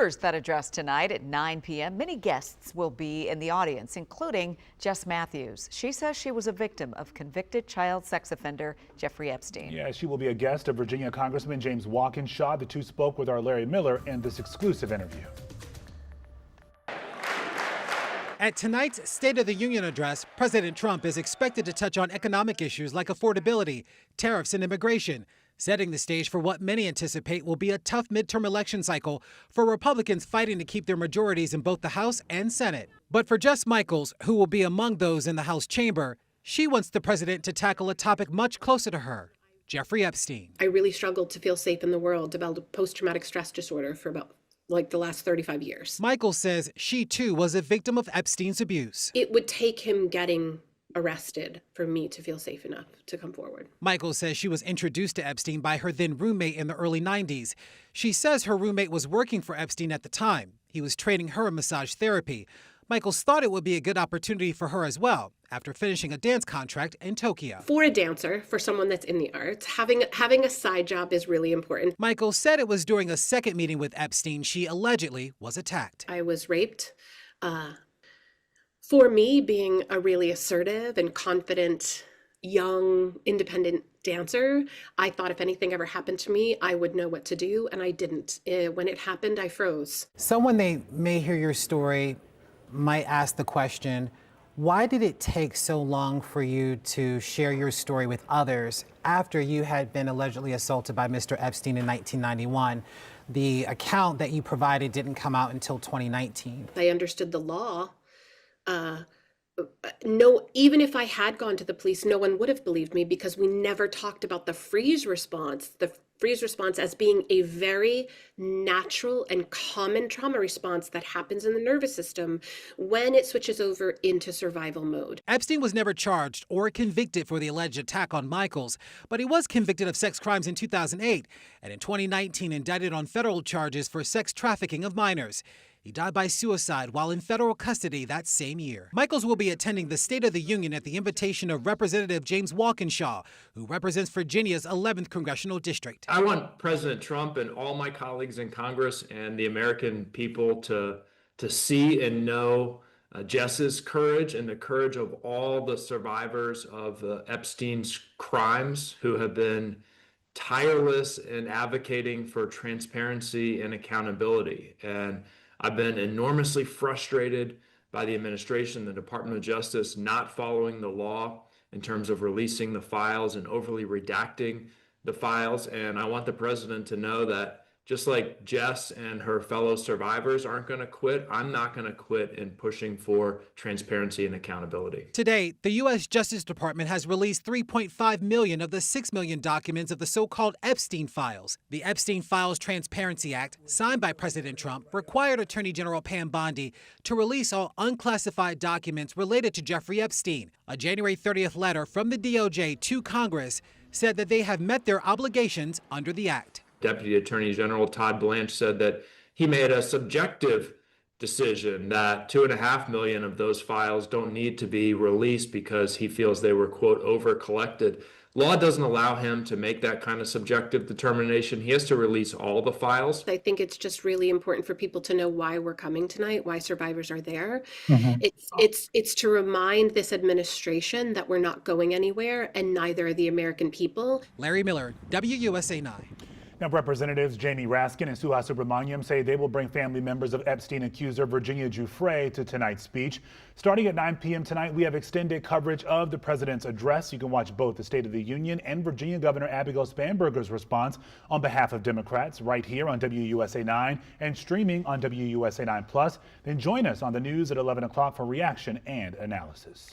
delivers that address tonight at 9 p.m. Many guests will be in the audience, including Jess Matthews. She says she was a victim of convicted child sex offender Jeffrey Epstein. Yeah, she will be a guest of Virginia Congressman James Walkinshaw. The two spoke with our Larry Miller in this exclusive interview. At tonight's State of the Union address, President Trump is expected to touch on economic issues like affordability, tariffs, and immigration, setting the stage for what many anticipate will be a tough midterm election cycle for Republicans fighting to keep their majorities in both the House and Senate. But for Jess Michaels, who will be among those in the House chamber, she wants the president to tackle a topic much closer to her: Jeffrey Epstein. I really struggled to feel safe in the world, developed post-traumatic stress disorder for about the last 35 years. Michaels says she too was a victim of Epstein's abuse. It would take him getting arrested for me to feel safe enough to come forward. Michaels says she was introduced to Epstein by her then roommate in the early 90s. She says her roommate was working for Epstein at the time. He was training her in massage therapy. Michaels thought it would be a good opportunity for her as well, after finishing a dance contract in Tokyo. For a dancer, for someone that's in the arts, having a side job is really important. Michaels said it was during a second meeting with Epstein she allegedly was attacked. I was raped. For me, being a really assertive and confident, young, independent dancer, I thought if anything ever happened to me, I would know what to do, and I didn't. When it happened, I froze. Someone they may hear your story might ask the question, why did it take so long for you to share your story with others after you had been allegedly assaulted by Mr. Epstein in 1991? The account that you provided didn't come out until 2019. I understood the law. No, even if I had gone to the police, no one would have believed me because we never talked about the freeze response. The freeze response as being a very natural and common trauma response that happens in the nervous system when it switches over into survival mode. Epstein was never charged or convicted for the alleged attack on Michaels, but he was convicted of sex crimes in 2008 and in 2019 indicted on federal charges for sex trafficking of minors. He died by suicide while in federal custody that same year. Michaels will be attending the State of the Union at the invitation of Representative James Walkinshaw, who represents Virginia's 11th Congressional District. I want President Trump and all my colleagues in Congress and the American people to see and know Jess's courage and the courage of all the survivors of Epstein's crimes who have been tireless in advocating for transparency and accountability. And I've been enormously frustrated by the administration, the Department of Justice, not following the law in terms of releasing the files and overly redacting the files. And I want the president to know that just like Jess and her fellow survivors aren't going to quit, I'm not going to quit in pushing for transparency and accountability. Today, the U.S. Justice Department has released 3.5 million of the 6 million documents of the so-called Epstein files. The Epstein Files Transparency Act, signed by President Trump, required Attorney General Pam Bondi to release all unclassified documents related to Jeffrey Epstein. A January 30th letter from the DOJ to Congress said that they have met their obligations under the act. Deputy Attorney General Todd Blanche said that he made a subjective decision that 2.5 million of those files don't need to be released because he feels they were, quote, over collected. Law doesn't allow him to make that kind of subjective determination. He has to release all the files. I think it's just really important for people to know why we're coming tonight, why survivors are there. It's to remind this administration that we're not going anywhere, and neither are the American people. Larry Miller, WUSA 9. Now, Representatives Jamie Raskin and Suha Subramaniam say they will bring family members of Epstein accuser Virginia Giuffre to tonight's speech. Starting at 9 p.m. tonight, we have extended coverage of the president's address. You can watch both the State of the Union and Virginia Governor Abigail Spanberger's response on behalf of Democrats right here on WUSA 9 and streaming on WUSA 9 Plus. Then join us on the news at 11 o'clock for reaction and analysis.